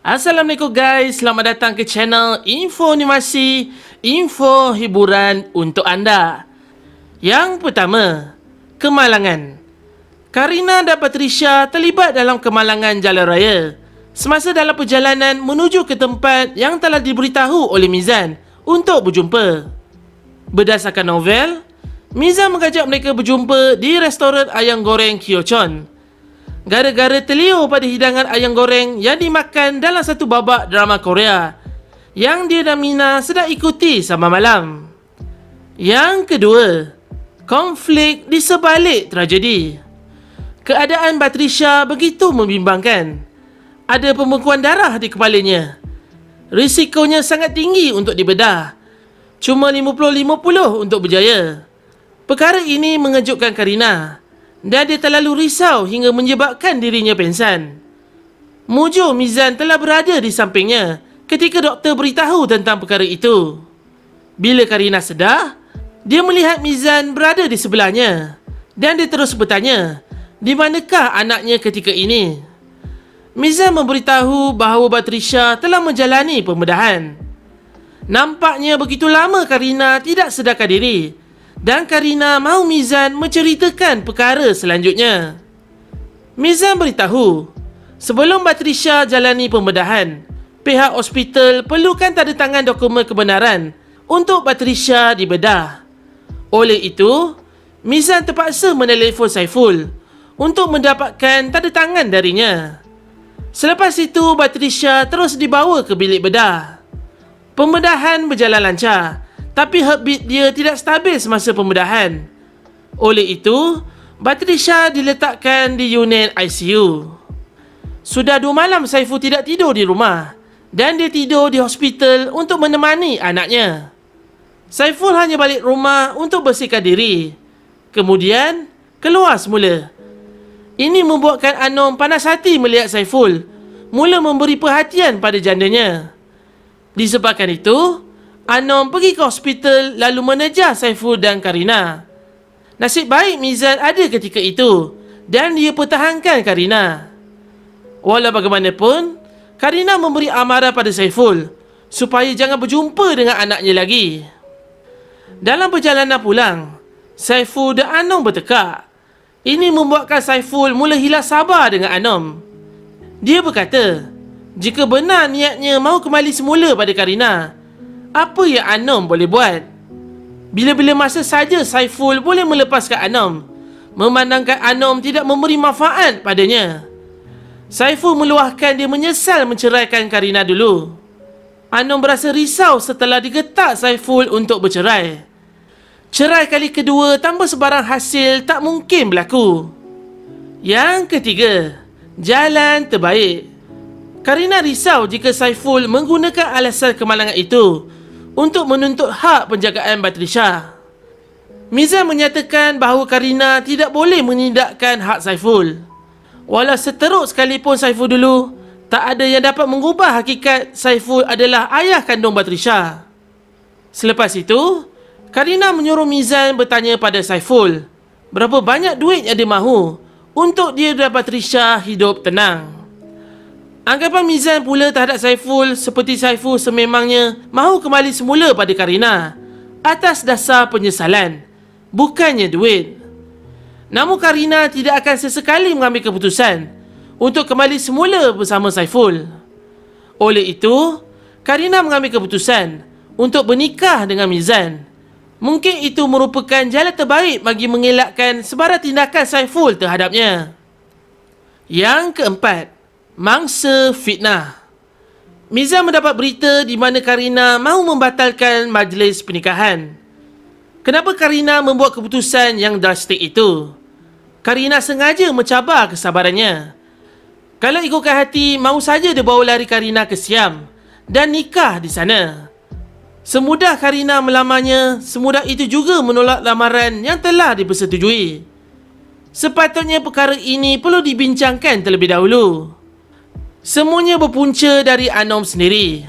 Assalamualaikum guys, selamat datang ke channel Info Animasi, info hiburan untuk anda. Yang pertama, kemalangan. Karina dan Patricia terlibat dalam kemalangan jalan raya semasa dalam perjalanan menuju ke tempat yang telah diberitahu oleh Mizan untuk berjumpa. Berdasarkan novel, Mizan mengajak mereka berjumpa di restoran ayam goreng Kyochon gara-gara terliur pada hidangan ayam goreng yang dimakan dalam satu babak drama Korea yang dia dan Mina sedang ikuti sama malam. Yang kedua, konflik di sebalik tragedi. Keadaan Patricia begitu membimbangkan. Ada pembekuan darah di kepalanya. Risikonya sangat tinggi untuk dibedah. Cuma 50-50 untuk berjaya. Perkara ini mengejutkan Karina dan dia terlalu risau hingga menyebabkan dirinya pingsan. Mujur Mizan telah berada di sampingnya ketika doktor beritahu tentang perkara itu. Bila Karina sedar, dia melihat Mizan berada di sebelahnya dan dia terus bertanya, di manakah anaknya ketika ini? Mizan memberitahu bahawa Patricia telah menjalani pembedahan. Nampaknya begitu lama Karina tidak sedarkan diri dan Karina mahu Mizan menceritakan perkara selanjutnya. Mizan beritahu, sebelum Patricia jalani pembedahan, pihak hospital perlukan tanda tangan dokumen kebenaran untuk Patricia dibedah. Oleh itu, Mizan terpaksa menelefon Saiful untuk mendapatkan tanda tangan darinya. Selepas itu, Patricia terus dibawa ke bilik bedah. Pembedahan berjalan lancar, tapi heartbeat dia tidak stabil semasa pembedahan. Oleh itu, Patricia diletakkan di unit ICU. Sudah 2 malam Saiful tidak tidur di rumah dan dia tidur di hospital untuk menemani anaknya. Saiful hanya balik rumah untuk bersihkan diri. Kemudian, keluar semula. Ini membuatkan Anom panas hati melihat Saiful mula memberi perhatian pada jandanya. Disebabkan itu, Anom pergi ke hospital lalu menejar Saiful dan Karina. Nasib baik Mizan ada ketika itu dan dia pertahankan Karina. Walau bagaimanapun, Karina memberi amarah pada Saiful supaya jangan berjumpa dengan anaknya lagi. Dalam perjalanan pulang, Saiful dan Anom bertekak. Ini membuatkan Saiful mula hilang sabar dengan Anom. Dia berkata, jika benar niatnya mahu kembali semula pada Karina, apa yang Anom boleh buat? Bila-bila masa saja Saiful boleh melepaskan Anom, memandangkan Anom tidak memberi manfaat padanya. Saiful meluahkan dia menyesal menceraikan Karina dulu. Anom berasa risau setelah digetak Saiful untuk bercerai. Cerai kali kedua tanpa sebarang hasil tak mungkin berlaku. Yang ketiga, jalan terbaik. Karina risau jika Saiful menggunakan alasan kemalangan itu untuk menuntut hak penjagaan Patricia. Mizan menyatakan bahawa Karina tidak boleh menindakkan hak Saiful. Walau seteruk sekalipun Saiful dulu, tak ada yang dapat mengubah hakikat Saiful adalah ayah kandung Patricia. Selepas itu, Karina menyuruh Mizan bertanya pada Saiful berapa banyak duit yang dia mahu untuk dia dan Patricia hidup tenang. Anggapan Mizan pula terhadap Saiful seperti Saiful sememangnya mahu kembali semula pada Karina atas dasar penyesalan, bukannya duit. Namun Karina tidak akan sesekali mengambil keputusan untuk kembali semula bersama Saiful. Oleh itu, Karina mengambil keputusan untuk bernikah dengan Mizan. Mungkin itu merupakan jalan terbaik bagi mengelakkan sebarang tindakan Saiful terhadapnya. Yang keempat, mangsa fitnah. Mizan mendapat berita di mana Karina mahu membatalkan majlis pernikahan. Kenapa Karina membuat keputusan yang drastik itu? Karina sengaja mencabar kesabarannya. Kalau ikutkan hati, mahu saja dia bawa lari Karina ke Siam dan nikah di sana. Semudah Karina melamarnya, semudah itu juga menolak lamaran yang telah dipersetujui. Sepatutnya perkara ini perlu dibincangkan terlebih dahulu. Semuanya berpunca dari Anom sendiri.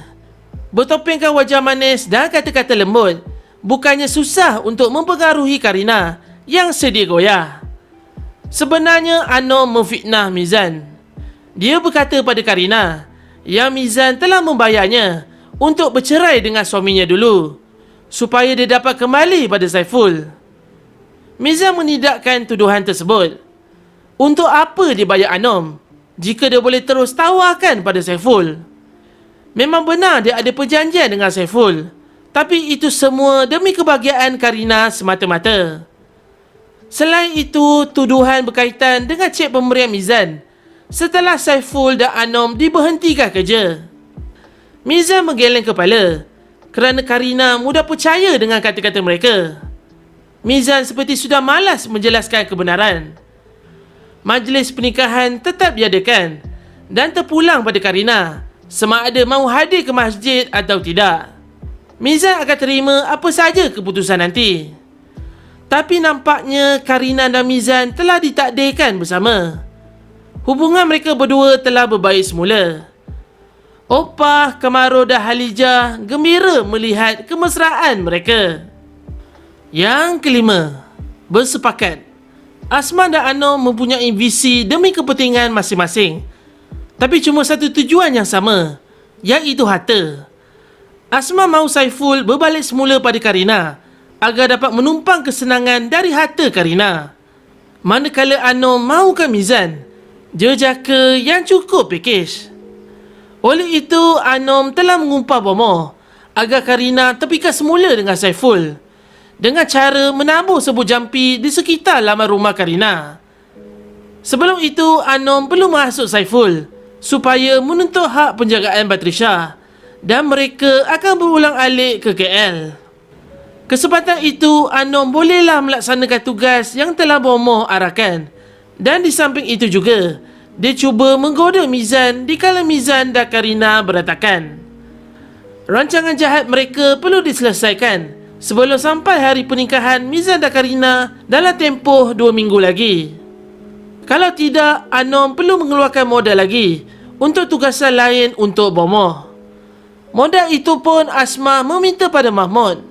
Bertopengkan wajah manis dan kata-kata lembut bukannya susah untuk mempengaruhi Karina yang sedia goyah. Sebenarnya Anom memfitnah Mizan. Dia berkata pada Karina yang Mizan telah membayarnya untuk bercerai dengan suaminya dulu supaya dia dapat kembali pada Saiful. Mizan menidakkan tuduhan tersebut. Untuk apa dia bayar Anom jika dia boleh terus tawarkan pada Saiful? Memang benar dia ada perjanjian dengan Saiful, tapi itu semua demi kebahagiaan Karina semata-mata. Selain itu, tuduhan berkaitan dengan cek pemberian Mizan setelah Saiful dan Anom diberhentikan kerja. Mizan menggeleng kepala kerana Karina mudah percaya dengan kata-kata mereka. Mizan seperti sudah malas menjelaskan kebenaran. Majlis pernikahan tetap diadakan dan terpulang pada Karina sama ada mahu hadir ke masjid atau tidak. Mizan akan terima apa saja keputusan nanti. Tapi nampaknya Karina dan Mizan telah ditakdirkan bersama. Hubungan mereka berdua telah berbaik semula. Opah, Kamaru dan Halijah gembira melihat kemesraan mereka. Yang kelima, bersepakat. Asma dan Anom mempunyai visi demi kepentingan masing-masing, tapi cuma satu tujuan yang sama, iaitu harta. Asma mahu Saiful berbalik semula pada Karina agar dapat menumpang kesenangan dari harta Karina. Manakala Anom mahukan Mizan, jejaka yang cukup pakej. Oleh itu, Anom telah mengumpah bomoh agar Karina terpikat semula dengan Saiful dengan cara menabur sebuah jampi di sekitar laman rumah Karina. Sebelum itu, Anom perlu menghasut Saiful supaya menuntut hak penjagaan Batrisya dan mereka akan berulang alik ke KL. Kesempatan itu, Anom bolehlah melaksanakan tugas yang telah bomoh arahkan. Dan di samping itu juga, dia cuba menggoda Mizan dikala Mizan dan Karina berantakan. Rancangan jahat mereka perlu diselesaikan sebelum sampai hari pernikahan Mizan dan Karina dalam tempoh 2 minggu lagi. Kalau tidak, Anom perlu mengeluarkan modal lagi untuk tugasan lain untuk bomoh. Modal itu pun Asma meminta pada Mahmud.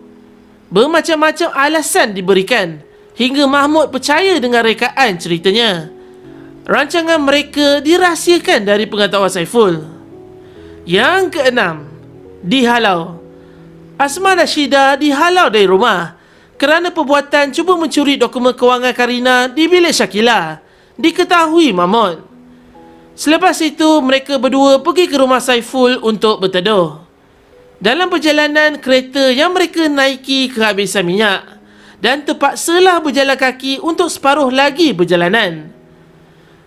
Bermacam-macam alasan diberikan hingga Mahmud percaya dengan rekaan ceritanya. Rancangan mereka dirahsiakan dari pengetahuan Saiful. Yang keenam, dihalau. Asma dan Syida dihalau dari rumah kerana perbuatan cuba mencuri dokumen kewangan Karina di bilik Syakila diketahui Mahmud. Selepas itu, mereka berdua pergi ke rumah Saiful untuk berteduh. Dalam perjalanan, kereta yang mereka naiki kehabisan minyak dan terpaksalah berjalan kaki untuk separuh lagi perjalanan.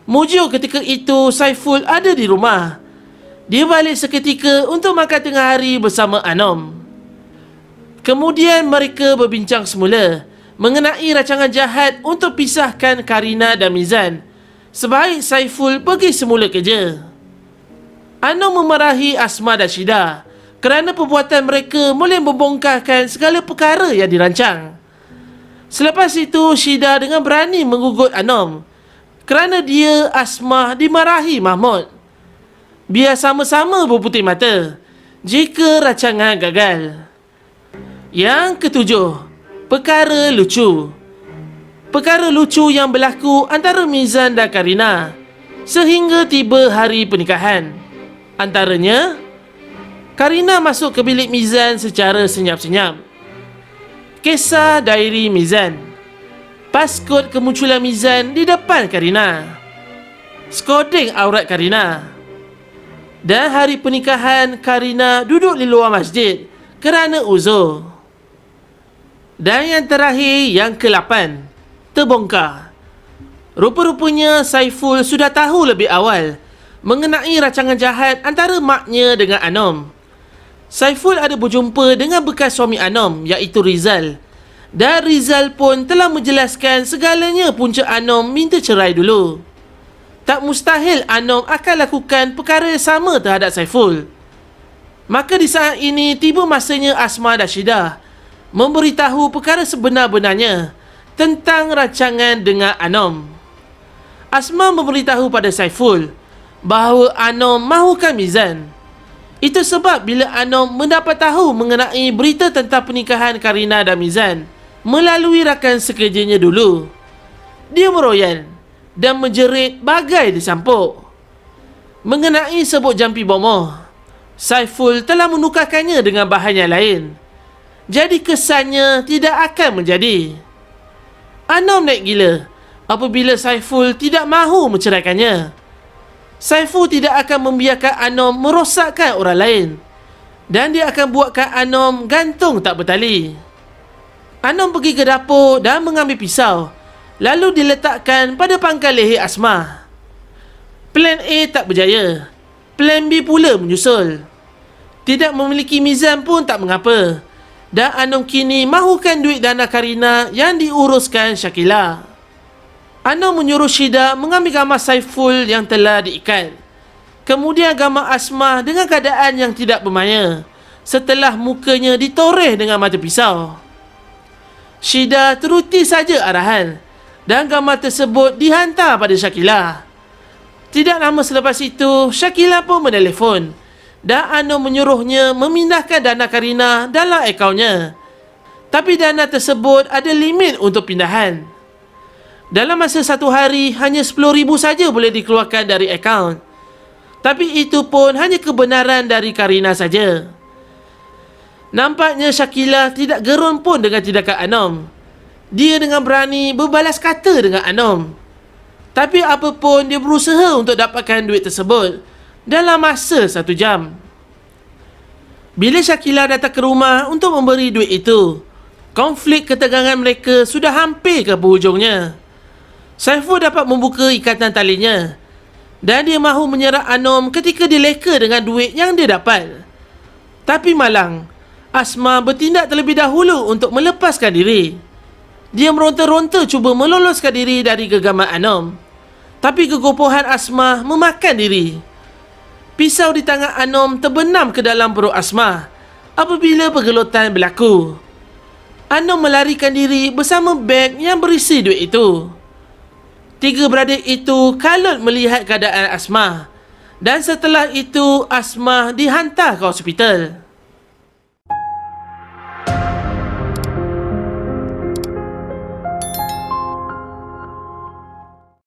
Mujur ketika itu Saiful ada di rumah. Dia balik seketika untuk makan tengah hari bersama Anom. Kemudian mereka berbincang semula mengenai rancangan jahat untuk pisahkan Karina dan Mizan sebaik Saiful pergi semula kerja. Anom memarahi Asma dan Syida kerana perbuatan mereka boleh membongkarkan segala perkara yang dirancang. Selepas itu, Syida dengan berani menggugut Anom kerana dia, Asma, dimarahi Mahmud. Biar sama-sama berputih mata jika rancangan gagal. Yang ketujuh, perkara lucu. Perkara lucu yang berlaku antara Mizan dan Karina sehingga tiba hari pernikahan. Antaranya, Karina masuk ke bilik Mizan secara senyap-senyap. Kisah diary Mizan. Paskot kemunculan Mizan di depan Karina. Skoding aurat Karina. Dan hari pernikahan, Karina duduk di luar masjid kerana uzur. Dan yang terakhir, yang ke-8, terbongkar. Rupa-rupanya Saiful sudah tahu lebih awal mengenai rancangan jahat antara maknya dengan Anom. Saiful ada berjumpa dengan bekas suami Anom, iaitu Rizal. Dan Rizal pun telah menjelaskan segalanya punca Anom minta cerai dulu. Tak mustahil Anom akan lakukan perkara yang sama terhadap Saiful. Maka di saat ini tiba masanya Asma dan Syida memberitahu perkara sebenar-benarnya tentang rancangan dengan Anom. Asma memberitahu pada Saiful bahawa Anom mahukan Mizan. Itu sebab bila Anom mendapat tahu mengenai berita tentang pernikahan Karina dan Mizan melalui rakan sekerjanya dulu, dia meroyan dan menjerit bagai disampuk. Mengenai sebut jampi bomoh, Saiful telah menukarkannya dengan bahan yang lain. Jadi kesannya tidak akan menjadi. Anom naik gila apabila Saiful tidak mahu menceraikannya. Saiful tidak akan membiarkan Anom merosakkan orang lain. Dan dia akan buatkan Anom gantung tak bertali. Anom pergi ke dapur dan mengambil pisau, lalu diletakkan pada pangkal leher Asmah. Plan A tak berjaya. Plan B pula menyusul. Tidak memiliki mizan pun tak mengapa. Dan Anom kini mahukan duit dana Karina yang diuruskan Shakila. Anom menyuruh Syida mengambil gambar Saiful yang telah diikat. Kemudian gambar Asmah dengan keadaan yang tidak bermaya, setelah mukanya ditoreh dengan mata pisau. Syida teruti saja arahan dan gambar tersebut dihantar pada Shakila. Tidak lama selepas itu, Shakila pun menelefon dan Anom menyuruhnya memindahkan dana Karina dalam akaunnya. Tapi dana tersebut ada limit untuk pindahan. Dalam masa 1 hari, hanya 10,000 saja boleh dikeluarkan dari akaun. Tapi itu pun hanya kebenaran dari Karina saja. Nampaknya Shakila tidak gerun pun dengan tindakan Anom. Dia dengan berani berbalas kata dengan Anom. Tapi apapun, dia berusaha untuk dapatkan duit tersebut dalam masa 1 jam. Bila Shakila datang ke rumah untuk memberi duit itu, konflik ketegangan mereka sudah hampir ke penghujungnya. Saiful dapat membuka ikatan talinya dan dia mahu menyerang Anom ketika dia leka dengan duit yang dia dapat. Tapi malang, Asmah bertindak terlebih dahulu untuk melepaskan diri. Dia meronta-ronta cuba meloloskan diri dari genggaman Anom. Tapi kegopohan Asmah memakan diri. Pisau di tangan Anom terbenam ke dalam perut Asmah apabila pergelutan berlaku. Anom melarikan diri bersama beg yang berisi duit itu. 3 beradik itu kalut melihat keadaan Asmah. Dan setelah itu Asmah dihantar ke hospital.